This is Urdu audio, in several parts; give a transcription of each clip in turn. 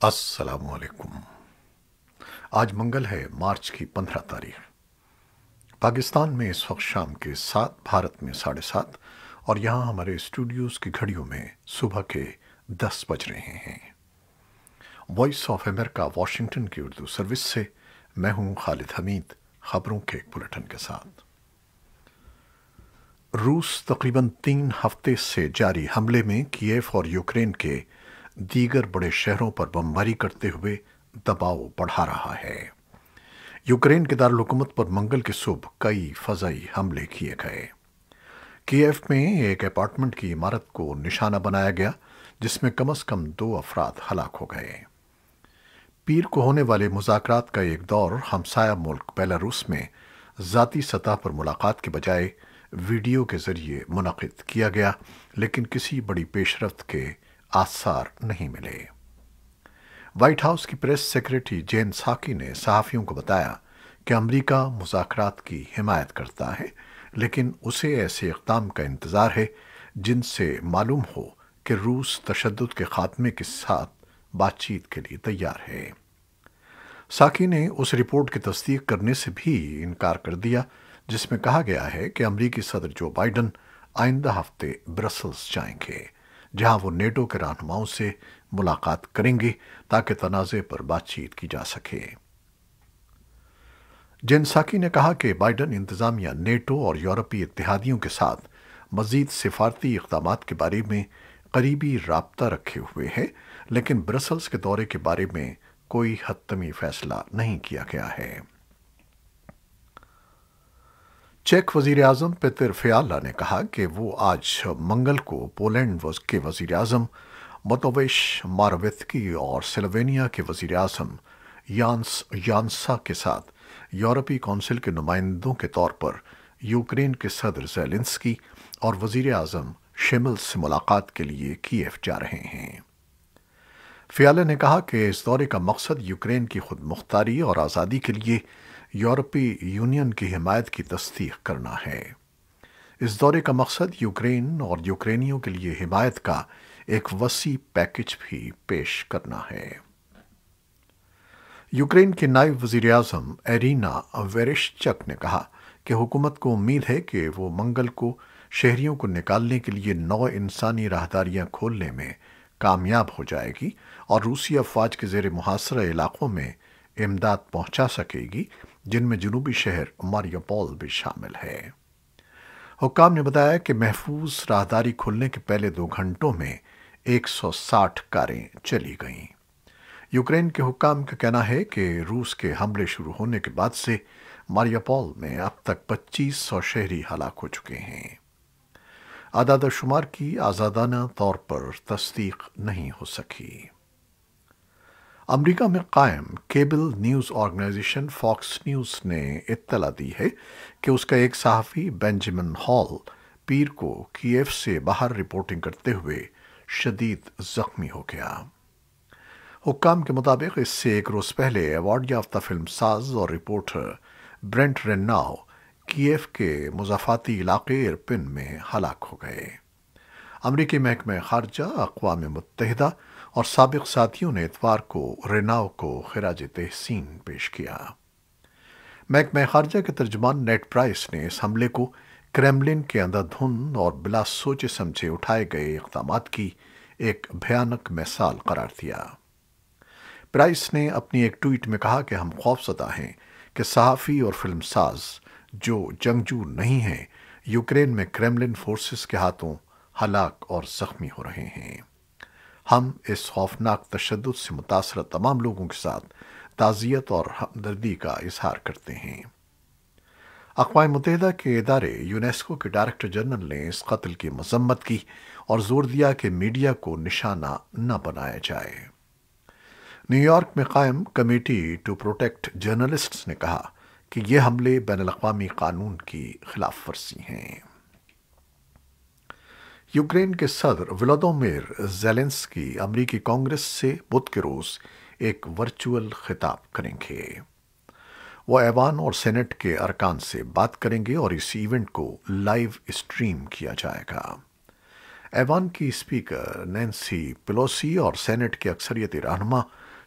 السلام علیکم۔ آج منگل ہے، مارچ کی 15 تاریخ۔ پاکستان میں اس وقت شام کے 7، بھارت میں 7:30، اور یہاں ہمارے اسٹوڈیوز کی گھڑیوں میں صبح کے 10 بج رہے ہیں۔ وائس آف امریکہ واشنگٹن کی اردو سروس سے میں ہوں خالد حمید، خبروں کے ایک بلٹن کے ساتھ۔ روس تقریباً 3 ہفتے سے جاری حملے میں کیف اور یوکرین کے دیگر بڑے شہروں پر بمباری کرتے ہوئے دباؤ بڑھا رہا ہے۔ یوکرین کے دارالحکومت پر منگل کی صبح کئی فضائی حملے کیے گئے۔ کیف میں ایک اپارٹمنٹ کی عمارت کو نشانہ بنایا گیا، جس میں کم از کم 2 افراد ہلاک ہو گئے۔ پیر کو ہونے والے مذاکرات کا ایک دور ہمسایہ ملک بیلاروس میں ذاتی سطح پر ملاقات کے بجائے ویڈیو کے ذریعے منعقد کیا گیا، لیکن کسی بڑی پیش رفت کے آثار نہیں ملے۔ وائٹ ہاؤس کی پریس سیکریٹری جین ساکی نے صحافیوں کو بتایا کہ امریکہ مذاکرات کی حمایت کرتا ہے، لیکن اسے ایسے اقدام کا انتظار ہے جن سے معلوم ہو کہ روس تشدد کے خاتمے کے ساتھ بات چیت کے لیے تیار ہے۔ ساکی نے اس رپورٹ کی تصدیق کرنے سے بھی انکار کر دیا جس میں کہا گیا ہے کہ امریکی صدر جو بائیڈن آئندہ ہفتے برسلز جائیں گے، جہاں وہ نیٹو کے رہنماؤں سے ملاقات کریں گے تاکہ تنازع پر بات چیت کی جا سکے۔ جین ساکی نے کہا کہ بائیڈن انتظامیہ نیٹو اور یورپی اتحادیوں کے ساتھ مزید سفارتی اقدامات کے بارے میں قریبی رابطہ رکھے ہوئے ہے، لیکن برسلز کے دورے کے بارے میں کوئی حتمی فیصلہ نہیں کیا گیا ہے۔ چیک وزیر اعظم پیتر فیالا نے کہا کہ وہ آج منگل کو پولینڈ کے وزیر اعظم ماتویش مارویتکی اور سلوینیا کے وزیر اعظم یانسا کے ساتھ یورپی کونسل کے نمائندوں کے طور پر یوکرین کے صدر زیلنسکی اور وزیر اعظم شیمل سے ملاقات کے لیے کیف جا رہے ہیں۔ فیالا نے کہا کہ اس دورے کا مقصد یوکرین کی خود مختاری اور آزادی کے لیے یورپی یونین کی حمایت کی تصدیق کرنا ہے۔ اس دورے کا مقصد یوکرین اور یوکرینیوں کے لیے حمایت کا ایک وسیع پیکج بھی پیش کرنا ہے۔ یوکرین کے نائب وزیر اعظم ایرینا ویرشچک نے کہا کہ حکومت کو امید ہے کہ وہ منگل کو شہریوں کو نکالنے کے لیے 9 انسانی راہداریاں کھولنے میں کامیاب ہو جائے گی اور روسی افواج کے زیر محاصرہ علاقوں میں امداد پہنچا سکے گی، جن میں جنوبی شہر ماریوپول بھی شامل ہے۔ حکام نے بتایا کہ محفوظ راہداری کھلنے کے پہلے 2 گھنٹوں میں 160 کاریں چلی گئیں۔ یوکرین کے حکام کا کہنا ہے کہ روس کے حملے شروع ہونے کے بعد سے ماریوپول میں اب تک 2500 شہری ہلاک ہو چکے ہیں۔ اعداد و شمار کی آزادانہ طور پر تصدیق نہیں ہو سکی۔ امریکہ میں قائم cable news organization Fox News نے اطلاع دی ہے کہ اس کا ایک صحافی بینجامن ہال پیر کو کیف سے باہر رپورٹنگ کرتے ہوئے شدید زخمی ہو گیا۔ حکام کے مطابق اس سے 1 روز پہلے ایوارڈ یافتہ فلم ساز اور رپورٹر برینٹ ریناؤ کیف کے مضافاتی علاقے ارپن میں ہلاک ہو گئے۔ امریکی محکمہ خارجہ، اقوام متحدہ اور سابق ساتھیوں نے اتوار کو ریناؤ کو خراج تحسین پیش کیا۔ محکمہ خارجہ کے ترجمان نیڈ پرائس نے اس حملے کو کریملن کے اندھا دھند اور بلا سوچے سمجھے اٹھائے گئے اقدامات کی ایک بھیانک مثال قرار دیا۔ پرائس نے اپنی ایک ٹویٹ میں کہا کہ ہم خوفزدہ ہیں کہ صحافی اور فلم ساز جو جنگجو نہیں ہیں، یوکرین میں کریملن فورسز کے ہاتھوں ہلاک اور زخمی ہو رہے ہیں۔ ہم اس خوفناک تشدد سے متاثرہ تمام لوگوں کے ساتھ تعزیت اور ہمدردی کا اظہار کرتے ہیں۔ اقوام متحدہ کے ادارے یونیسکو کے ڈائریکٹر جنرل نے اس قتل کی مذمت کی اور زور دیا کہ میڈیا کو نشانہ نہ بنایا جائے۔ نیو یارک میں قائم کمیٹی ٹو پروٹیکٹ جرنلسٹس نے کہا کہ یہ حملے بین الاقوامی قانون کی خلاف ورزی ہیں۔ یوکرین کے صدر ولادیمیر زیلنسکی امریکی کانگریس سے بدھ کے روز ایک ورچوئل خطاب کریں گے۔ وہ ایوان اور سینٹ کے ارکان سے بات کریں گے اور اس ایونٹ کو لائیو اسٹریم کیا جائے گا۔ ایوان کی اسپیکر نینسی پیلوسی اور سینٹ کے اکثریتی رہنما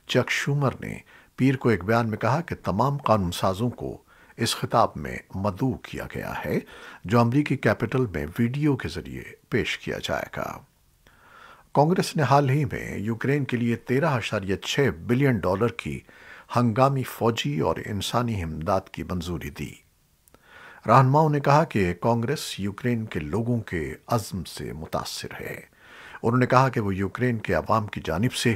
چک شومر نے پیر کو ایک بیان میں کہا کہ تمام قانون سازوں کو اس خطاب میں مدعو کیا گیا ہے جو امریکی کیپٹل میں ویڈیو کے ذریعے پیش کیا جائے گا۔ کانگریس نے حال ہی میں یوکرین کے لیے 13.6 بلین ڈالر کی ہنگامی فوجی اور انسانی امداد کی منظوری دی۔ رہنماؤں نے کہا کہ کانگریس یوکرین کے لوگوں کے عزم سے متاثر ہے۔ انہوں نے کہا کہ وہ یوکرین کے عوام کی جانب سے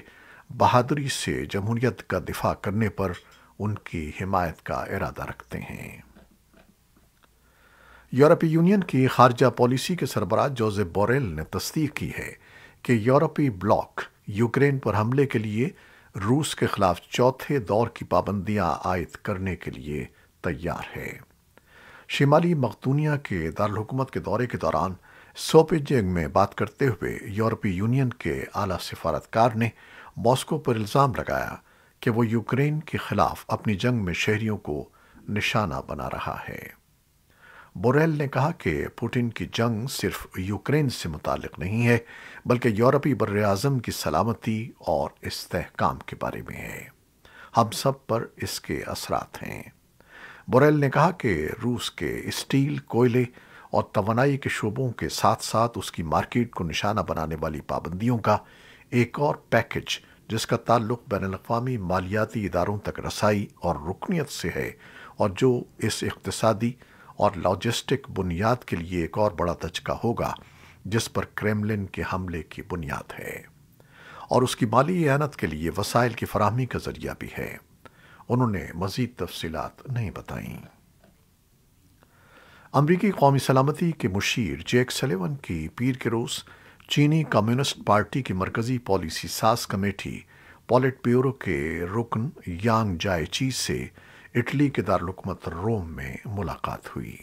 بہادری سے جمہوریت کا دفاع کرنے پر ان کی حمایت کا ارادہ رکھتے ہیں۔ یورپی یونین کی خارجہ پالیسی کے سربراہ جوزپ بوریل نے تصدیق کی ہے کہ یورپی بلاک یوکرین پر حملے کے لیے روس کے خلاف چوتھے دور کی پابندیاں عائد کرنے کے لیے تیار ہے۔ شمالی مقدونیہ کے دارالحکومت کے دورے کے دوران سوپیجنگ میں بات کرتے ہوئے یورپی یونین کے اعلیٰ سفارتکار نے ماسکو پر الزام لگایا کہ وہ یوکرین کے خلاف اپنی جنگ میں شہریوں کو نشانہ بنا رہا ہے۔ بوریل نے کہا کہ پوٹن کی جنگ صرف یوکرین سے متعلق نہیں ہے بلکہ یورپی براعظم کی سلامتی اور استحکام کے بارے میں ہے۔ ہم سب پر اس کے اثرات ہیں۔ بوریل نے کہا کہ روس کے اسٹیل، کوئلے اور توانائی کے شعبوں کے ساتھ ساتھ اس کی مارکیٹ کو نشانہ بنانے والی پابندیوں کا ایک اور پیکج جس کا تعلق بین الاقوامی مالیاتی اداروں تک رسائی اور رکنیت سے ہے اور جو اس اقتصادی اور لاجسٹک بنیاد کے لیے ایک اور بڑا دھچکا ہوگا جس پر کریملن کے حملے کی بنیاد ہے اور اس کی مالی اعانت کے لیے وسائل کی فراہمی کا ذریعہ بھی ہے۔ انہوں نے مزید تفصیلات نہیں بتائیں۔ امریکی قومی سلامتی کے مشیر جیک سلیون کی پیر کے روز چینی کمیونسٹ پارٹی کی مرکزی پالیسی ساز کمیٹی پولٹ بیورو کے رکن یانگ جائے چی سے اٹلی کے دارالحکومت روم میں ملاقات ہوئی۔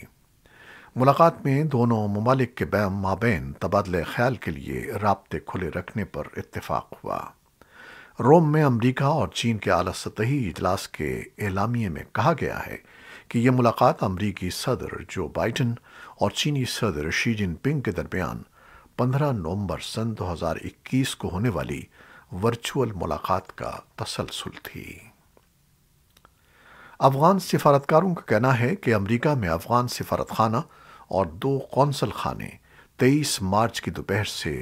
ملاقات میں دونوں ممالک کے مابین تبادلہ خیال کے لیے رابطے کھلے رکھنے پر اتفاق ہوا۔ روم میں امریکہ اور چین کے اعلیٰ سطحی اجلاس کے اعلامیے میں کہا گیا ہے کہ یہ ملاقات امریکی صدر جو بائیڈن اور چینی صدر شی جن پنگ کے درمیان 15 نومبر سن 2021 کو ہونے والی ورچوئل ملاقات کا تسلسل تھی۔ افغان سفارتکاروں کا کہنا ہے کہ امریکہ میں افغان سفارت خانہ اور 2 قونصل خانے 23 مارچ کی دوپہر سے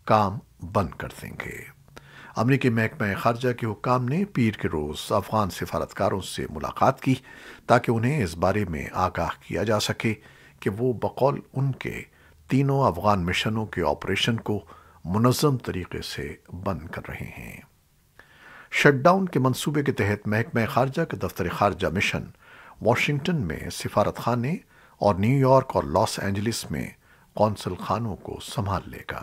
کام بند کر دیں گے۔ امریکی محکمہ خارجہ کے حکام نے پیر کے روز افغان سفارتکاروں سے ملاقات کی تاکہ انہیں اس بارے میں آگاہ کیا جا سکے کہ وہ بقول ان کے تینوں افغان مشنوں کے آپریشن کو منظم طریقے سے بند کر رہے ہیں۔ شٹ ڈاؤن کے منصوبے کے تحت محکمہ خارجہ کا دفتر خارجہ مشن واشنگٹن میں سفارت خانے اور نیو یارک اور لاس اینجلس میں قونصل خانوں کو سنبھال لے گا۔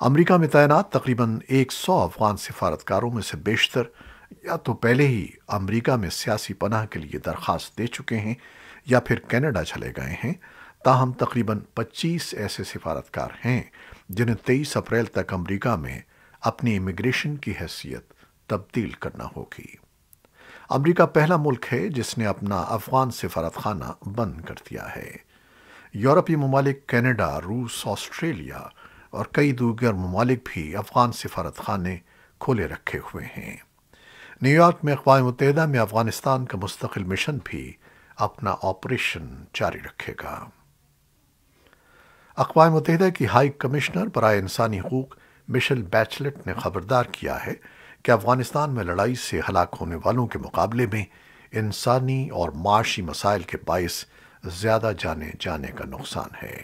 امریکہ میں تعینات تقریباً 100 افغان سفارتکاروں میں سے بیشتر یا تو پہلے ہی امریکہ میں سیاسی پناہ کے لیے درخواست دے چکے ہیں یا پھر کینیڈا چلے گئے ہیں، تاہم تقریباً 25 ایسے سفارتکار ہیں جنہیں 23 اپریل تک امریکہ میں اپنی امیگریشن کی حیثیت تبدیل کرنا ہوگی۔ امریکہ پہلا ملک ہے جس نے اپنا افغان سفارت خانہ بند کر دیا ہے۔ یورپی ممالک کینیڈا، روس، آسٹریلیا اور کئی دیگر ممالک بھی افغان سفارت خانے کھولے رکھے ہوئے ہیں۔ نیو یارک میں اقوام متحدہ میں افغانستان کا مستقل مشن بھی اپنا آپریشن جاری رکھے گا۔ اقوام متحدہ کی ہائی کمشنر برائے انسانی حقوق مشیل بیچلٹ نے خبردار کیا ہے کہ افغانستان میں لڑائی سے ہلاک ہونے والوں کے مقابلے میں انسانی اور معاشی مسائل کے باعث زیادہ جانے جانے کا نقصان ہے۔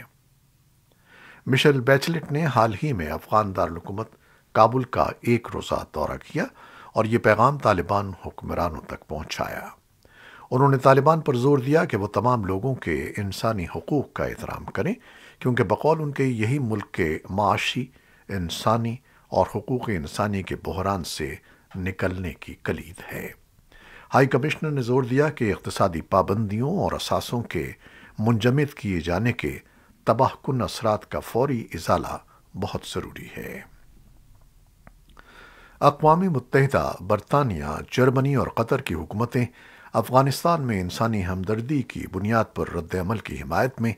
مشیل بیچلٹ نے حال ہی میں افغان دارالحکومت کابل کا ایک روزہ دورہ کیا اور یہ پیغام طالبان حکمرانوں تک پہنچایا۔ انہوں نے طالبان پر زور دیا کہ وہ تمام لوگوں کے انسانی حقوق کا احترام کریں کیونکہ بقول ان کے یہی ملک کے معاشی، انسانی اور حقوق انسانی کے بحران سے نکلنے کی کلید ہے۔ ہائی کمشنر نے زور دیا کہ اقتصادی پابندیوں اور اثاثوں کے منجمد کیے جانے کے تباہ کن اثرات کا فوری ازالہ بہت ضروری ہے۔ اقوام متحدہ، برطانیہ، جرمنی اور قطر کی حکومتیں افغانستان میں انسانی ہمدردی کی بنیاد پر رد عمل کی حمایت میں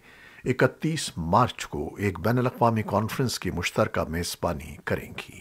31 مارچ کو ایک بین الاقوامی کانفرنس کی مشترکہ میزبانی کریں گی۔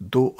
2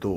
2